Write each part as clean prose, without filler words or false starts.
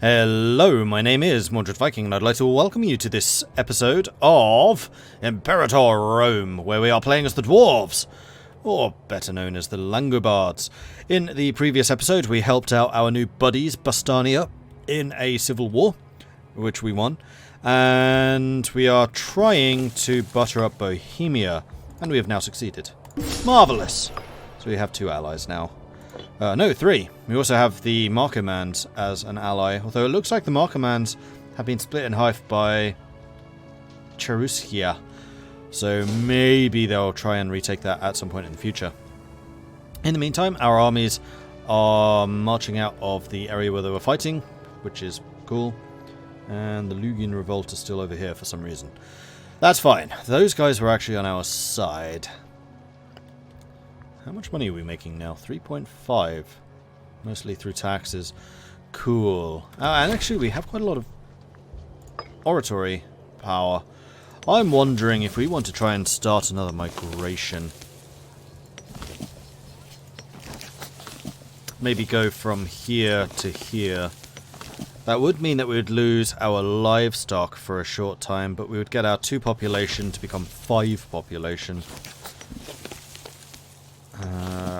Hello, my name is Mordred Viking, and I'd like to welcome you to this episode of Imperator Rome, where we are playing as the dwarves, or better known as the Langobards. In the previous episode, we helped out our new buddies, Bastania, in a civil war, which we won, and we are trying to butter up Bohemia, and we have now succeeded. Marvellous! So we have 2 allies now. No, 3. We also have the Markomans as an ally, although it looks like the Markomans have been split in half by Cheruskia, so maybe they'll try and retake that at some point in the future. In the meantime, our armies are marching out of the area where they were fighting, which is cool, and the Lugian revolt is still over here for some reason. That's fine. Those guys were actually on our side. How much money are we making now? 3.5. Mostly through taxes. Cool. And actually we have quite a lot of oratory power. I'm wondering if we want to try and start another migration. Maybe go from here to here. That would mean that we would lose our livestock for a short time, but we would get our 2 population to become 5 population.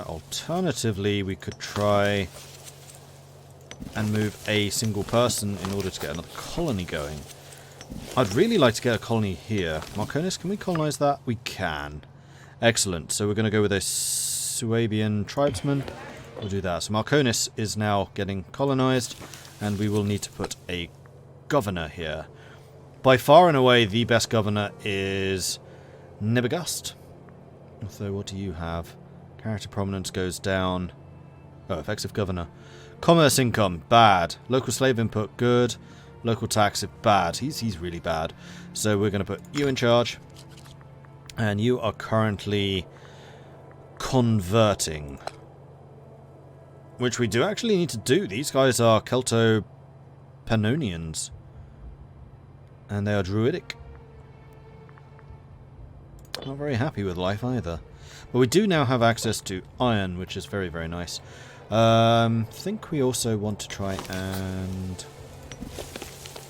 Alternatively, we could try and move a single person in order to get another colony going. I'd really like to get a colony here. Marconis, can we colonize that? We can. Excellent. So we're going to go with a Swabian tribesman. We'll do that. So Marconis is now getting colonized, and we will need to put a governor here. By far and away, the best governor is Nebagast. So what do you have? Character prominence goes down. Oh, effective governor. Commerce income, bad. Local slave input, good. Local tax, bad. He's really bad. So we're going to put you in charge. And you are currently converting. Which we do actually need to do. These guys are Celto-Pannonians. And they are druidic. Not very happy with life either. But we do now have access to iron, which is very, very nice. I think we also want to try and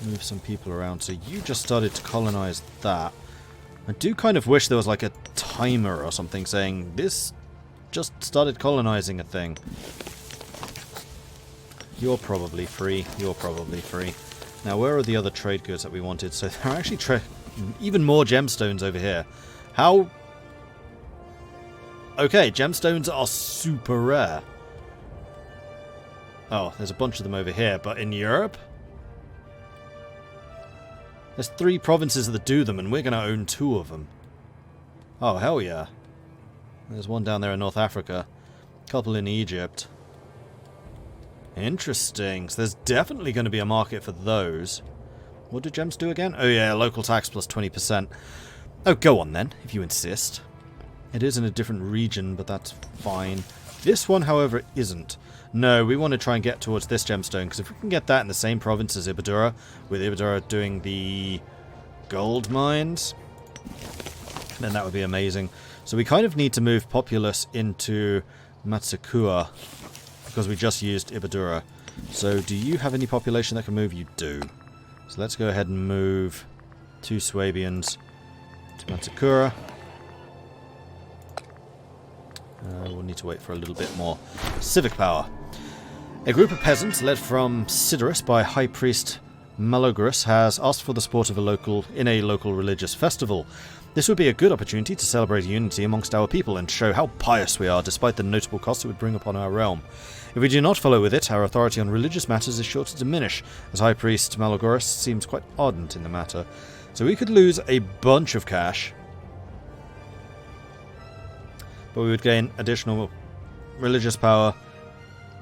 move some people around. So you just started to colonize that. I do kind of wish there was like a timer or something saying, this just started colonizing a thing. You're probably free. You're probably free. Now, where are the other trade goods that we wanted? So there are actually even more gemstones over here. How... Okay, gemstones are super rare. Oh, there's a bunch of them over here, but in Europe? There's 3 provinces that do them, and we're going to own 2 of them. Oh, hell yeah. There's one down there in North Africa. A couple in Egypt. Interesting. So there's definitely going to be a market for those. What do gems do again? Oh yeah, local tax plus 20%. Oh, go on then, if you insist. It is in a different region, but that's fine. This one, however, isn't. No, we want to try and get towards this gemstone, because if we can get that in the same province as Ibadura, with Ibadura doing the gold mines, then that would be amazing. So we kind of need to move populace into Matsukua, because we just used Ibadura. So do you have any population that can move? You do. So let's go ahead and move 2 Swabians to Matsukura. We'll need to wait for a little bit more civic power. A group of peasants led from Sidorus by High Priest Malogorus has asked for the support of a local religious festival. This would be a good opportunity to celebrate unity amongst our people and show how pious we are despite the notable costs it would bring upon our realm. If we do not follow with it, our authority on religious matters is sure to diminish, as High Priest Malogorus seems quite ardent in the matter. So we could lose a bunch of cash, but we would gain additional religious power.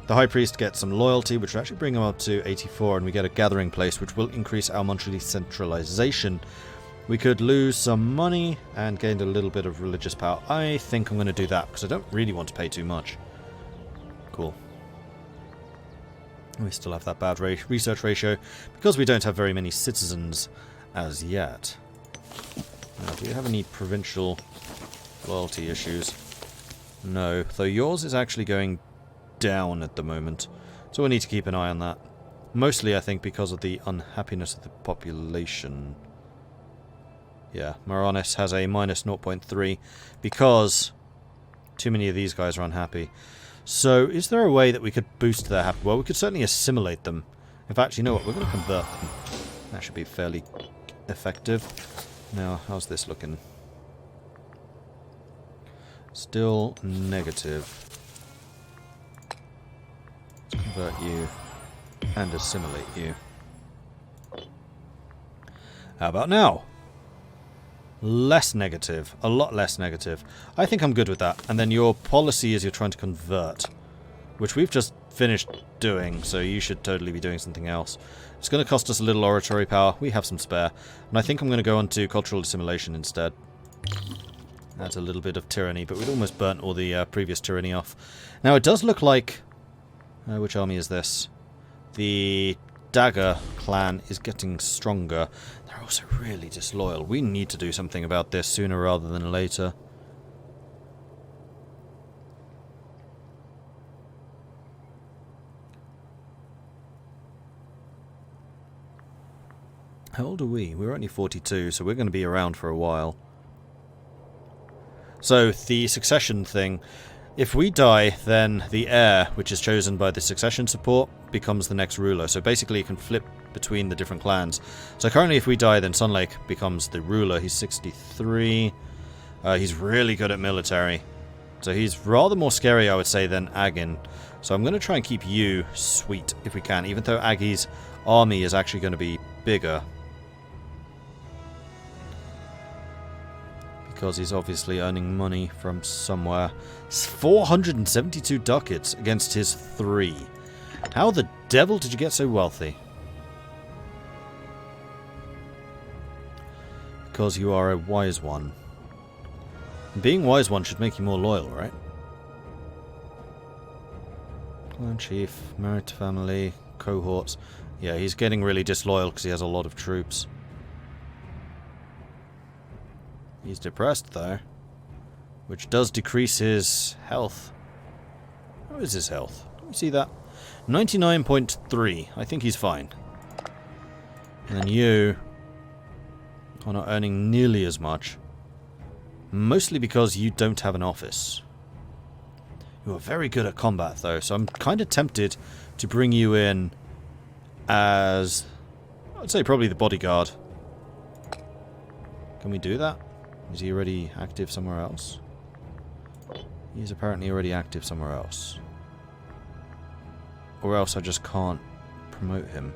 The High Priest gets some loyalty, which will actually bring him up to 84, and we get a gathering place, which will increase our monthly centralization. We could lose some money and gain a little bit of religious power. I think I'm going to do that, because I don't really want to pay too much. Cool. We still have that bad research ratio, because we don't have very many citizens as yet. Now, do you have any provincial loyalty issues? No, though yours is actually going down at the moment. So we'll need to keep an eye on that. Mostly, I think, because of the unhappiness of the population. Yeah, Moronis has a minus 0.3 because too many of these guys are unhappy. So, is there a way that we could boost their happiness? Well, we could certainly assimilate them. In fact, you know what? We're going to convert them. That should be fairly effective. Now, how's this looking? Still negative. Let's convert you and assimilate you. How about now? Less negative. A lot less negative. I think I'm good with that. And then your policy is you're trying to convert, which we've just finished doing, so you should totally be doing something else. It's going to cost us a little oratory power. We have some spare. And I think I'm going to go on to cultural assimilation instead. That's a little bit of tyranny, but we'd almost burnt all the previous tyranny off. Now, it does look like... which army is this? The Dagger clan is getting stronger. They're also really disloyal. We need to do something about this sooner rather than later. How old are we? We're only 42, so we're going to be around for a while. So, the succession thing. If we die, then the heir, which is chosen by the succession support, becomes the next ruler. So basically you can flip between the different clans. So currently if we die, then Sunlake becomes the ruler. He's 63. He's really good at military. So he's rather more scary, I would say, than Agin. So I'm going to try and keep you sweet if we can, even though Agi's army is actually going to be bigger. Because he's obviously earning money from somewhere. It's 472 ducats against his 3. How the devil did you get so wealthy? Because you are a wise one. Being wise one should make you more loyal, right? Clan chief, married to family, cohorts. Yeah, he's getting really disloyal because he has a lot of troops. He's depressed, though, which does decrease his health. How is his health? Let me see that. 99.3. I think he's fine. And then you are not earning nearly as much. Mostly because you don't have an office. You are very good at combat, though, so I'm kind of tempted to bring you in as, I'd say, probably the bodyguard. Can we do that? Is he already active somewhere else? He's apparently already active somewhere else. Or else I just can't promote him.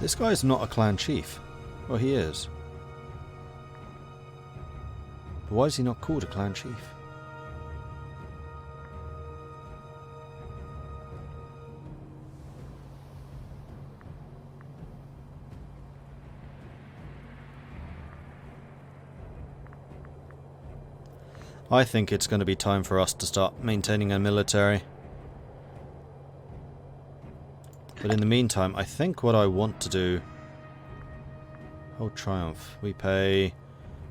This guy's not a clan chief. Well, he is. But why is he not called a clan chief? I think it's going to be time for us to start maintaining a military. But in the meantime, I think what I want to do... Hold Triumph. We pay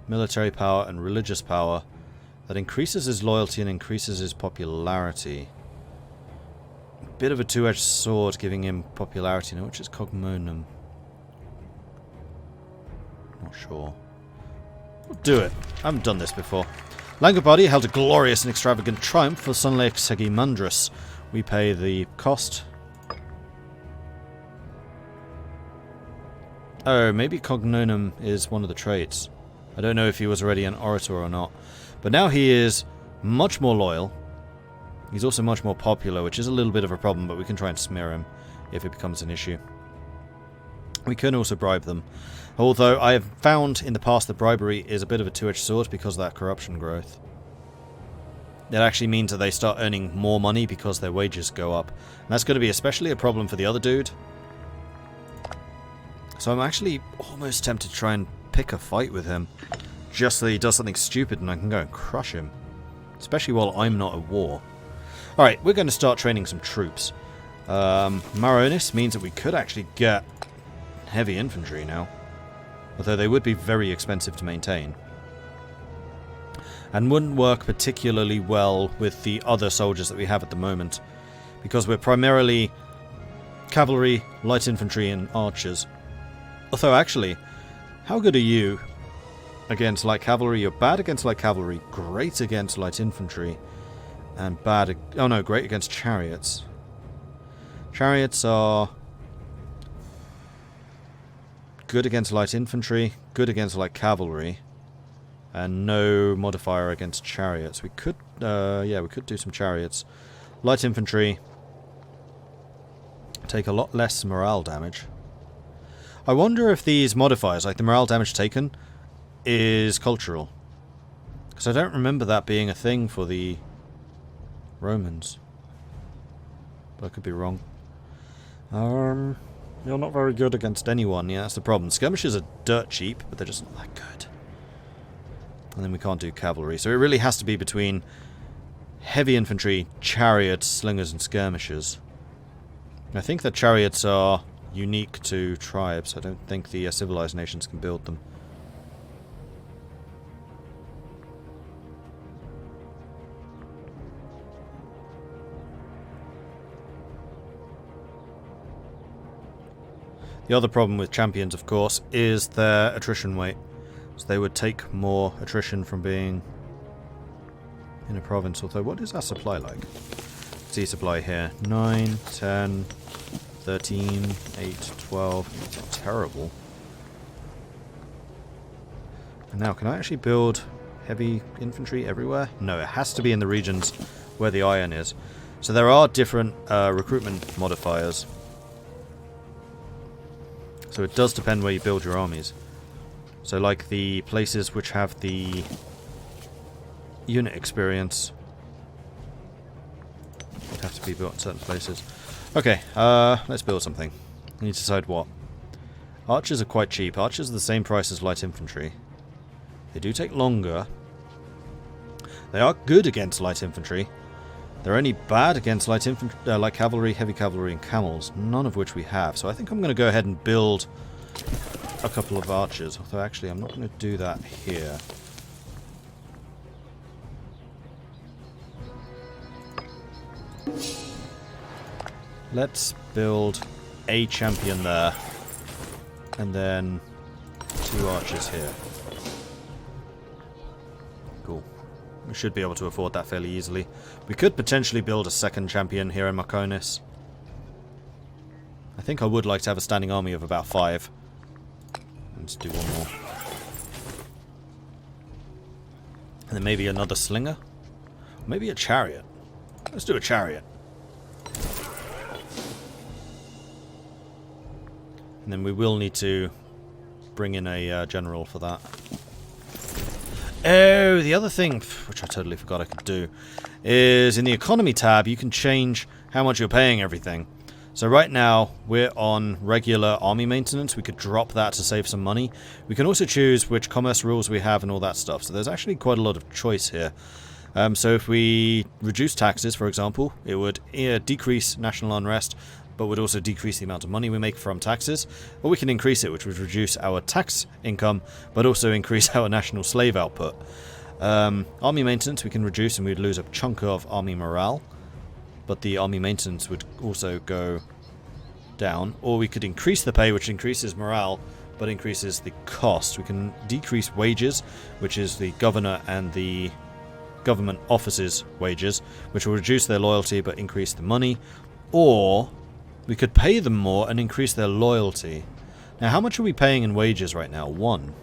military power and religious power. That increases his loyalty and increases his popularity. Bit of a two-edged sword giving him popularity now, which is cognomen. Not sure. We'll do it. I haven't done this before. Langobards held a glorious and extravagant triumph for Sunlake Segimandrus. We pay the cost. Oh, maybe cognomen is one of the traits. I don't know if he was already an orator or not. But now he is much more loyal. He's also much more popular, which is a little bit of a problem, but we can try and smear him if it becomes an issue. We can also bribe them. Although I have found in the past that bribery is a bit of a two-edged sword because of that corruption growth. It actually means that they start earning more money because their wages go up. And that's going to be especially a problem for the other dude. So I'm actually almost tempted to try and pick a fight with him. Just so he does something stupid and I can go and crush him. Especially while I'm not at war. Alright, we're going to start training some troops. Maronis means that we could actually get heavy infantry now. Although they would be very expensive to maintain. And wouldn't work particularly well with the other soldiers that we have at the moment. Because we're primarily cavalry, light infantry, and archers. Although, actually, how good are you against light cavalry? You're bad against light cavalry, great against light infantry, and bad... oh no, great against chariots. Chariots are good against light infantry, good against light cavalry, and no modifier against chariots. We could, yeah, we could do some chariots. Light infantry take a lot less morale damage. I wonder if these modifiers, like the morale damage taken, is cultural. Because I don't remember that being a thing for the Romans. But I could be wrong. You're not very good against anyone, yeah, that's the problem. Skirmishers are dirt cheap, but they're just not that good. And then we can't do cavalry, so it really has to be between heavy infantry, chariots, slingers, and skirmishers. I think that chariots are unique to tribes. I don't think the civilized nations can build them. The other problem with champions, of course, is their attrition weight. So they would take more attrition from being in a province. Although, what is our supply like? See supply here. 9, 10, 13, 8, 12. It's terrible. And now, can I actually build heavy infantry everywhere? No, it has to be in the regions where the iron is. So there are different recruitment modifiers. So it does depend where you build your armies. So like the places which have the unit experience would have to be built in certain places. Okay, let's build something. We need to decide what. Archers are quite cheap. Archers are the same price as light infantry. They do take longer. They are good against light infantry. They're only bad against light infantry, light cavalry, heavy cavalry, and camels, none of which we have. So I think I'm going to go ahead and build a couple of archers. Although actually I'm not going to do that here. Let's build a champion there. And then 2 archers here. Cool. We should be able to afford that fairly easily. We could potentially build a second champion here in Marconis. I think I would like to have a standing army of about 5. Let's do one more. And then maybe another slinger? Maybe a chariot. Let's do a chariot. And then we will need to bring in a general for that. Oh, the other thing, which I totally forgot I could do, is in the economy tab you can change how much you're paying everything. So right now we're on regular army maintenance. We could drop that to save some money. We can also choose which commerce rules we have and all that stuff. So there's actually quite a lot of choice here. So if we reduce taxes, for example, it would decrease national unrest, but would also decrease the amount of money we make from taxes. Or we can increase it, which would reduce our tax income, but also increase our national slave output. Army maintenance we can reduce, and we'd lose a chunk of army morale, but the army maintenance would also go down. Or we could increase the pay, which increases morale, but increases the cost. We can decrease wages, which is the governor and the government officers' wages, which will reduce their loyalty but increase the money. Or we could pay them more and increase their loyalty. Now, how much are we paying in wages right now? 1.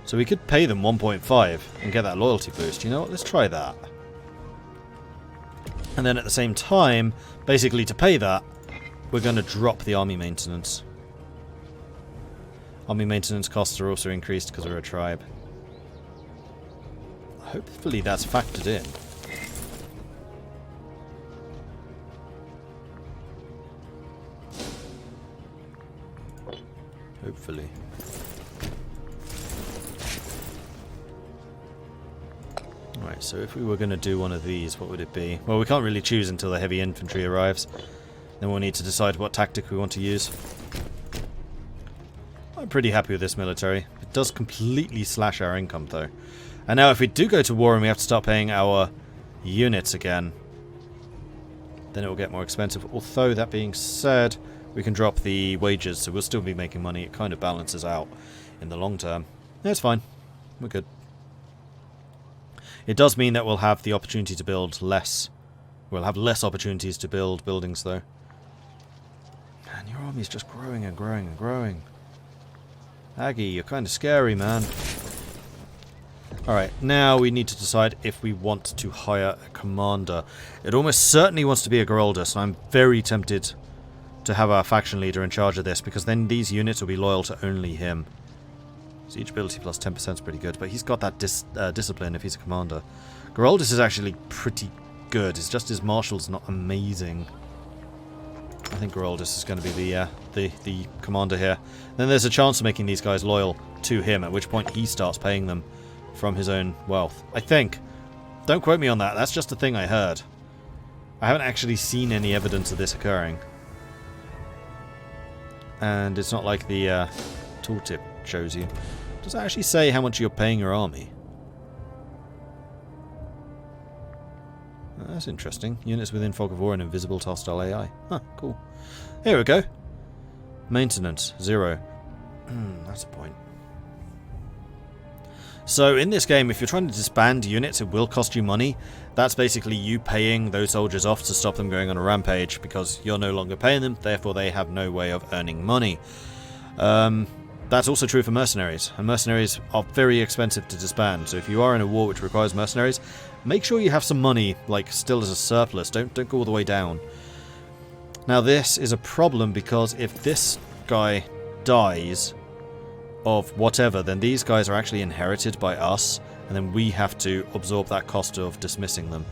So we could pay them 1.5 and get that loyalty boost. You know what? Let's try that. And then at the same time, basically to pay that, we're going to drop the army maintenance. Army maintenance costs are also increased because we're a tribe. Hopefully that's factored in. Hopefully. Right, so if we were going to do one of these, what would it be? Well, we can't really choose until the heavy infantry arrives. Then we'll need to decide what tactic we want to use. I'm pretty happy with this military. It does completely slash our income, though. And now if we do go to war and we have to start paying our units again, then it will get more expensive. Although, that being said, we can drop the wages, so we'll still be making money. It kind of balances out in the long term. Yeah, it's fine. We're good. It does mean that we'll have the opportunity to build less. We'll have less opportunities to build buildings, though. Man, your army's just growing and growing and growing. Aggie, you're kind of scary, man. Alright, now we need to decide if we want to hire a commander. It almost certainly wants to be a Geraldus, and I'm very tempted to have our faction leader in charge of this, because then these units will be loyal to only him. Siege ability plus 10% is pretty good, but he's got that discipline if he's a commander. Geraldus is actually pretty good, it's just his marshal's not amazing. I think Geraldus is going to be the commander here. Then there's a chance of making these guys loyal to him, at which point he starts paying them from his own wealth. I think. Don't quote me on that, that's just a thing I heard. I haven't actually seen any evidence of this occurring. And it's not like the tooltip shows you. Does it actually say how much you're paying your army? That's interesting. Units within fog of war and invisible to hostile AI. Huh, cool. Here we go. Maintenance, 0. That's a point. So in this game, if you're trying to disband units, it will cost you money. That's basically you paying those soldiers off to stop them going on a rampage, because you're no longer paying them, therefore they have no way of earning money. That's also true for mercenaries, and mercenaries are very expensive to disband, so if you are in a war which requires mercenaries, make sure you have some money, like, still as a surplus. Don't go all the way down. Now this is a problem, because if this guy dies of whatever, then these guys are actually inherited by us, and then we have to absorb that cost of dismissing them.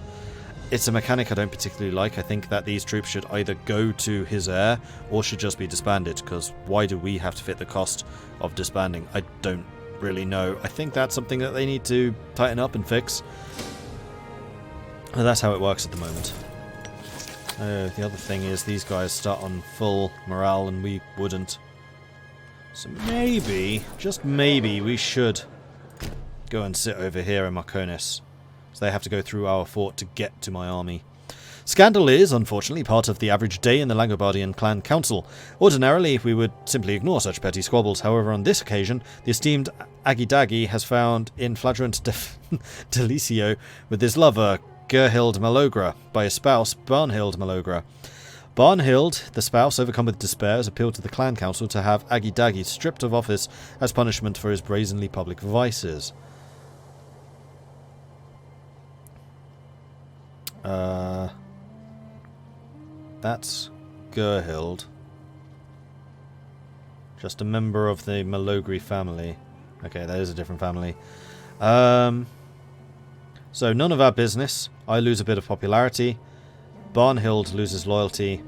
It's a mechanic I don't particularly like. I think that these troops should either go to his heir or should just be disbanded, because why do we have to fit the cost of disbanding? I don't really know. I think that's something that they need to tighten up and fix. And that's how it works at the moment. The other thing is these guys start on full morale and we wouldn't. So maybe, just maybe, we should go and sit over here in Marconis. So they have to go through our fort to get to my army. Scandal is, unfortunately, part of the average day in the Langobardian clan council. Ordinarily, we would simply ignore such petty squabbles. However, on this occasion, the esteemed Agidagi has found in flagrant delicio with his lover, Gerhild Malogra, by his spouse, Barnhild Malogra. Barnhild, the spouse, overcome with despair, has appealed to the clan council to have Agidagi stripped of office as punishment for his brazenly public vices. That's Gerhild. Just a member of the Malogri family. Okay, that is a different family. So none of our business. I lose a bit of popularity. Barnhild loses loyalty.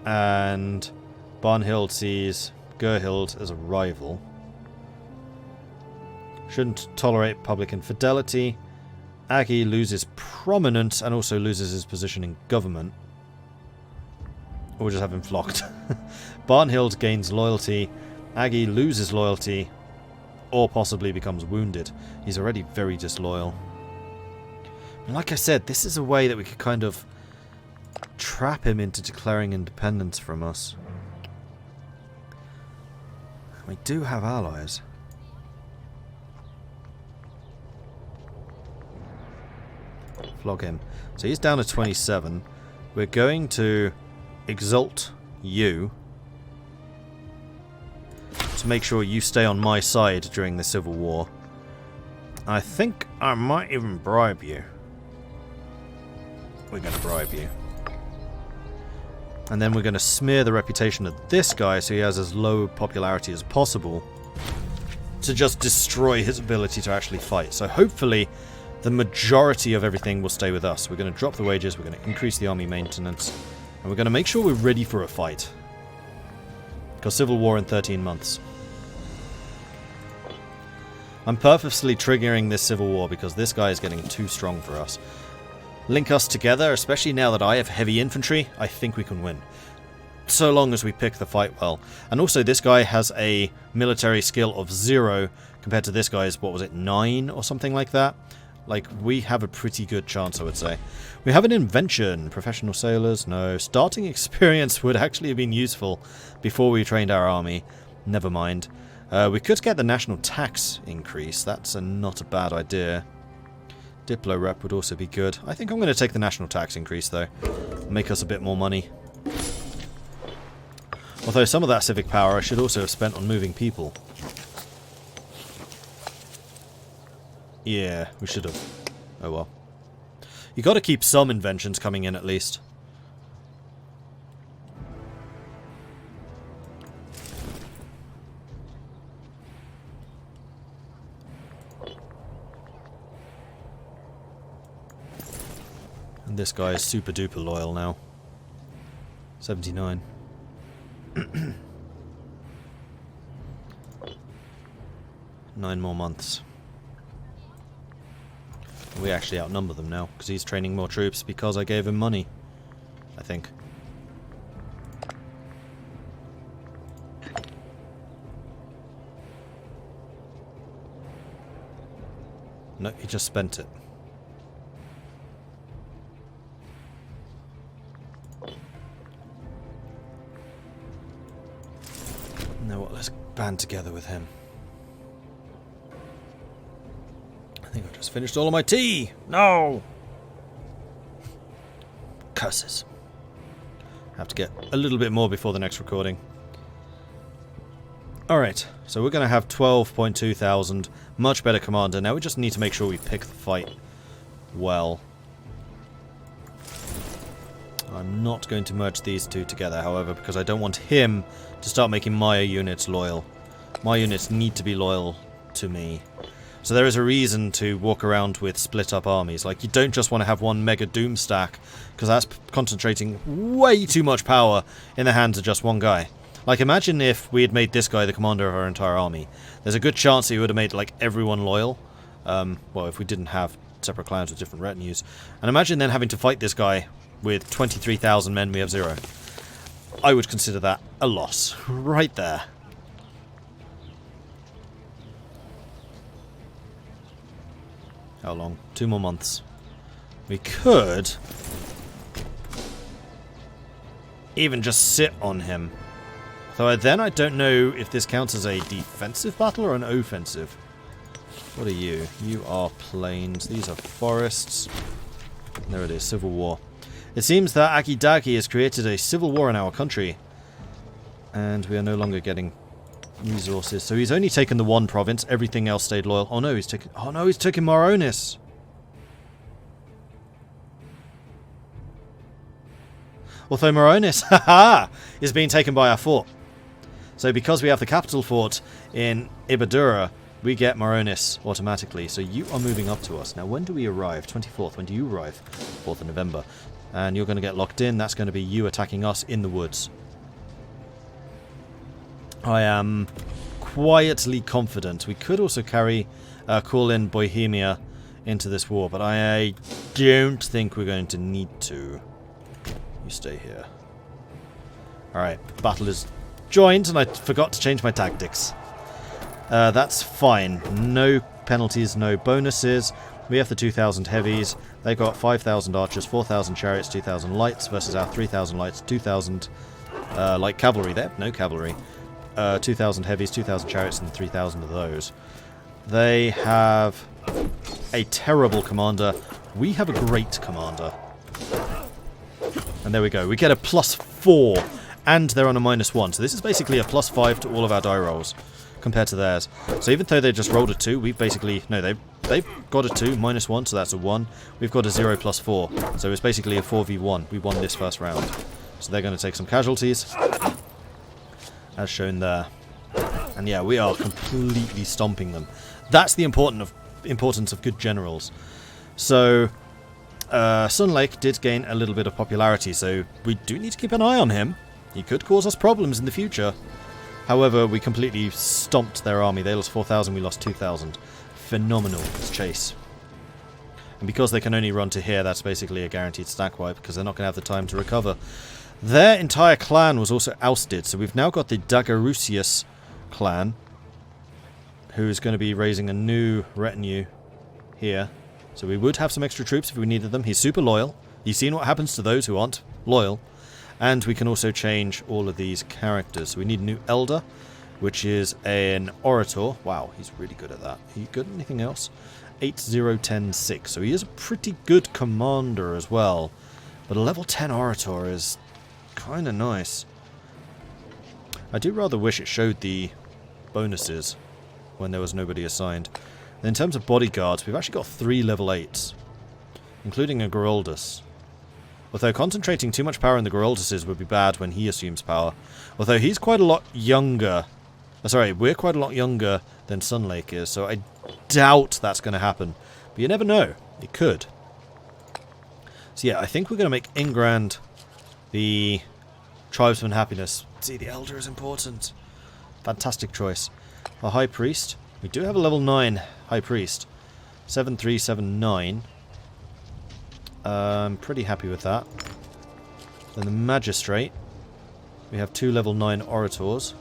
And Barnhild sees Gerhild as a rival. Shouldn't tolerate public infidelity. Aggie loses prominence and also loses his position in government. Or we'll just have him flocked. Barnhild gains loyalty. Aggie loses loyalty. Or possibly becomes wounded. He's already very disloyal. And like I said, this is a way that we could kind of trap him into declaring independence from us. We do have allies. Flog him. So he's down to 27. We're going to exalt you to make sure you stay on my side during the Civil War. I think I might even bribe you. We're going to bribe you. And then we're going to smear the reputation of this guy so he has as low popularity as possible to just destroy his ability to actually fight. So hopefully the majority of everything will stay with us. We're going to drop the wages, we're going to increase the army maintenance, and we're going to make sure we're ready for a fight. Because Civil War in 13 months. I'm purposely triggering this Civil War because this guy is getting too strong for us. Link us together, especially now that I have heavy infantry, I think we can win. so long as we pick the fight well. And also this guy has a military skill of 0 compared to this guy's, what was it, 9 or something like that. Like, we have a pretty good chance, I would say. We have an invention. Professional sailors, no. Starting experience would actually have been useful before we trained our army. Never mind. We could get the national tax increase. That's not a bad idea. Diplo rep would also be good. I think I'm going to take the national tax increase, though. Make us a bit more money. Although some of that civic power I should also have spent on moving people. Yeah, we should have. Oh well. You got to keep some inventions coming in at least. And this guy is super duper loyal now. 79. 9 more months. We actually outnumber them now, because he's training more troops because I gave him money. I think. No, he just spent it. You know what, let's band together with him. I think I've just finished all of my tea! No! Curses. Have to get a little bit more before the next recording. Alright, so we're going to have 12.2 thousand. Much better commander. Now we just need to make sure we pick the fight well. I'm not going to merge these two together, however, because I don't want him to start making my units loyal. My units need to be loyal to me. So there is a reason to walk around with split up armies. Like, you don't just want to have one mega doom stack, because that's concentrating way too much power in the hands of just one guy. Like, imagine if we had made this guy the commander of our entire army. There's a good chance he would have made, like, everyone loyal. Well, if we didn't have separate clans with different retinues. And imagine then having to fight this guy with 23,000 men, we have 0. I would consider that a loss. Right there. How long? 2 more months. We could even just sit on him. Though then I don't know if this counts as a defensive battle or an offensive. What are you? You are plains. These are forests. There it is, civil war. It seems that Akidaki has created a civil war in our country. And we are no longer getting resources. So he's only taken the one province. Everything else stayed loyal. Oh no, he's taken... Oh no, he's taken Moronis. Although Moronis, haha, is being taken by our fort. So because we have the capital fort in Ibadura, we get Moronis automatically. So you are moving up to us. Now when do we arrive? 24th. When do you arrive? 4th of November. And you're going to get locked in. That's going to be you attacking us in the woods. I am quietly confident. We could also call in Bohemia into this war, but I don't think we're going to need to. You stay here. Alright, battle is joined, and I forgot to change my tactics. That's fine. No penalties, no bonuses. We have the 2,000 heavies. They got 5,000 archers, 4,000 chariots, 2,000 lights versus our 3,000 lights, 2,000 light cavalry. They have no cavalry. 2,000 heavies, 2,000 chariots, and 3,000 of those. They have a terrible commander. We have a great commander. And there we go. We get a +4, and they're on a -1. So this is basically a +5 to all of our die rolls compared to theirs. So even though they just rolled a 2, we've basically... No, they've got a 2, -1, so that's a 1. We've got a 0 +4. So it's basically a 4v1. We won this first round. So they're going to take some casualties, as shown there. And yeah, we are completely stomping them. That's the importance of good generals. So, Sun Lake did gain a little bit of popularity, so we do need to keep an eye on him. He could cause us problems in the future. However, we completely stomped their army. They lost 4,000, we lost 2,000. Phenomenal chase. And because they can only run to here, that's basically a guaranteed stack wipe, because they're not going to have the time to recover. Their entire clan was also ousted, so we've now got the Dagarusius clan, who is going to be raising a new retinue here. So we would have some extra troops if we needed them. He's super loyal. You've seen what happens to those who aren't loyal. And we can also change all of these characters. So we need a new elder, which is an orator. Wow, he's really good at that. He good at anything else? 8010-6. So he is a pretty good commander as well. But a level 10 orator is kind of nice. I do rather wish it showed the bonuses when there was nobody assigned. And in terms of bodyguards, we've actually got 3 level 8s, including a Geraldus. Although concentrating too much power in the Geralduses would be bad when he assumes power. Although he's quite a lot younger. Sorry, we're quite a lot younger than Sunlake is, so I doubt that's going to happen. But you never know. It could. So yeah, I think we're going to make Ingrand the Tribesman Happiness. See, the Elder is important. Fantastic choice. A High Priest. We do have a level 9 High Priest. 7379. I'm pretty happy with that. Then the Magistrate. We have 2 level 9 Orators.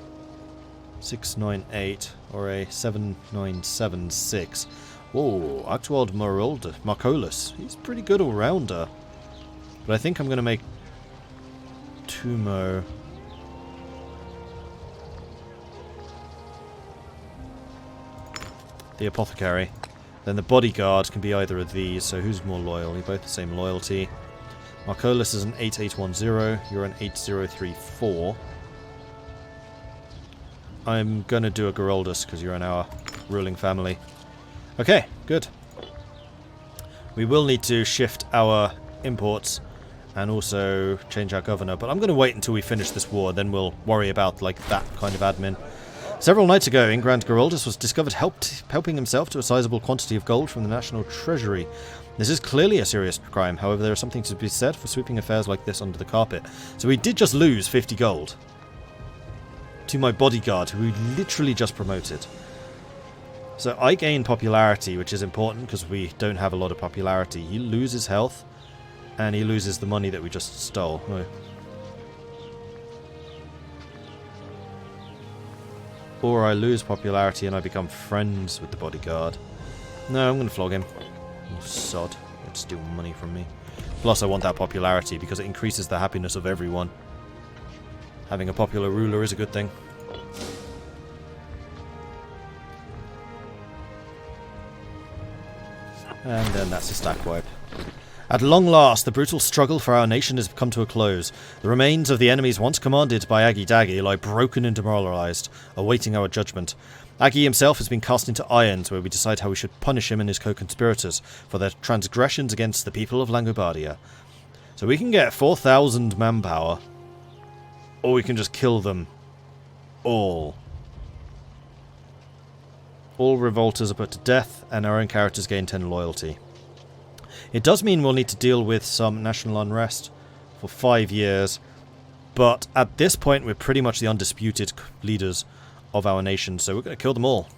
698 or a 7976. Whoa, Actuald Marcolus. He's pretty good all-rounder. But I think I'm going to make Tumo the Apothecary. Then the Bodyguard can be either of these, so who's more loyal? You're both the same loyalty. Marcolus is an 8810, you're an 8034. I'm going to do a Geraldus because you're in our ruling family. Okay, good. We will need to shift our imports and also change our governor, but I'm going to wait until we finish this war, then we'll worry about like that kind of admin. Several nights ago, Ingrand Geraldus was discovered helping himself to a sizable quantity of gold from the national treasury. This is clearly a serious crime, however there is something to be said for sweeping affairs like this under the carpet. So we did just lose 50 gold to my bodyguard, who we literally just promoted. So I gain popularity, which is important because we don't have a lot of popularity. He loses health, and he loses the money that we just stole. Oh. Or I lose popularity and I become friends with the bodyguard. No, I'm going to flog him. You sod. He'd steal money from me. Plus I want that popularity because it increases the happiness of everyone. Having a popular ruler is a good thing. And then that's a stack wipe. At long last, the brutal struggle for our nation has come to a close. The remains of the enemies once commanded by Aggie Daggy lie broken and demoralized, awaiting our judgment. Aggie himself has been cast into irons, where we decide how we should punish him and his co-conspirators for their transgressions against the people of Langobardia. So we can get 4,000 manpower, or we can just kill them all. All revolters are put to death, and our own characters gain 10 loyalty. It does mean we'll need to deal with some national unrest for 5 years, but at this point we're pretty much the undisputed leaders of our nation, so we're going to kill them all.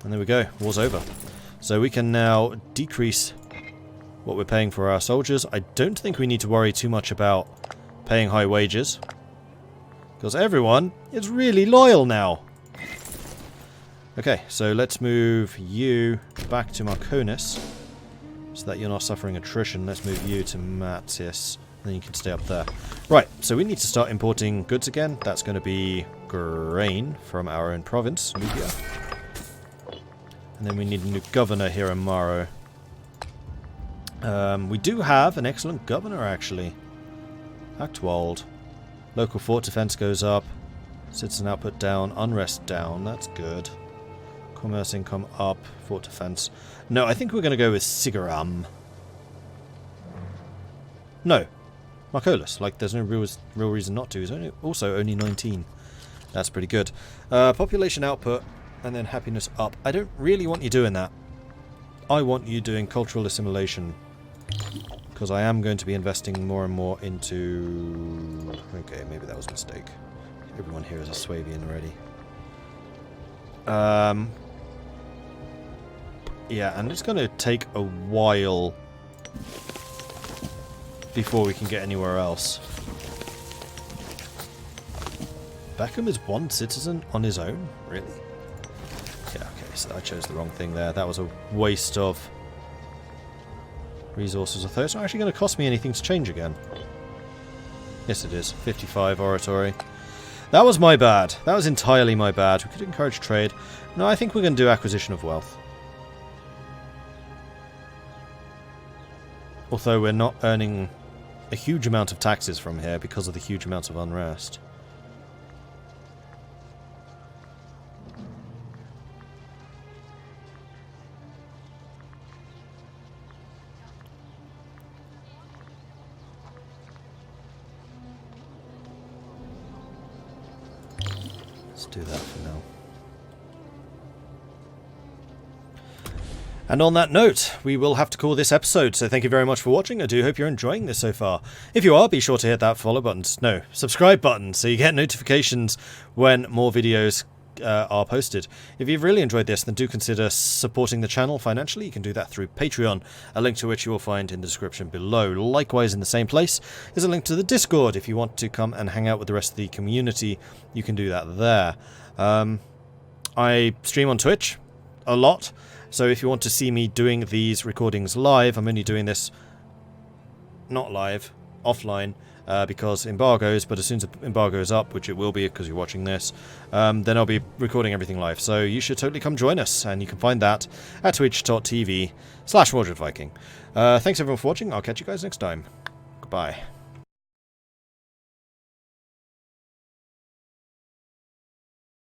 And there we go, war's over. So we can now decrease what we're paying for our soldiers. I don't think we need to worry too much about paying high wages, because everyone is really loyal now. Okay, so let's move you back to Marconis, so that you're not suffering attrition. Let's move you to Matis, and then you can stay up there. Right, so we need to start importing goods again. That's going to be grain from our own province, Nubia. And then we need a new governor here in Maro. We do have an excellent governor, actually. Actuald. Local fort defense goes up. Citizen output down. Unrest down. That's good. Commerce income up. Fort defense. No, I think we're going to go with Sigaram. No. Marcolus. Like, there's no real reason not to. He's only 19. That's pretty good. Population output and then happiness up. I don't really want you doing that. I want you doing cultural assimilation, because I am going to be investing more and more into... Okay, maybe that was a mistake. Everyone here is a Swabian already. Yeah, and it's going to take a while before we can get anywhere else. Beckham is one citizen on his own? Really? Yeah, okay, so I chose the wrong thing there. That was a waste of resources. I thought it's not actually going to cost me anything to change again. Yes, it is. 55 oratory. That was my bad. That was entirely my bad. We could encourage trade. No, I think we're going to do acquisition of wealth. Although we're not earning a huge amount of taxes from here because of the huge amount of unrest. Do that for now. And on that note, we will have to call this episode, so thank you very much for watching. I do hope you're enjoying this so far. If you are, be sure to hit that follow button, no, subscribe button, so you get notifications when more videos are posted. If you've really enjoyed this, then do consider supporting the channel financially. You can do that through Patreon, a link to which you will find in the description below. Likewise, in the same place is a link to the Discord. If you want to come and hang out with the rest of the community, you can do that there. I stream on Twitch a lot, so if you want to see me doing these recordings live, I'm only doing this not live, offline, because embargoes, but as soon as the embargo is up, which it will be because you're watching this, then I'll be recording everything live. So you should totally come join us, and you can find that at twitch.tv/Mordred Viking. Thanks everyone for watching. I'll catch you guys next time. Goodbye.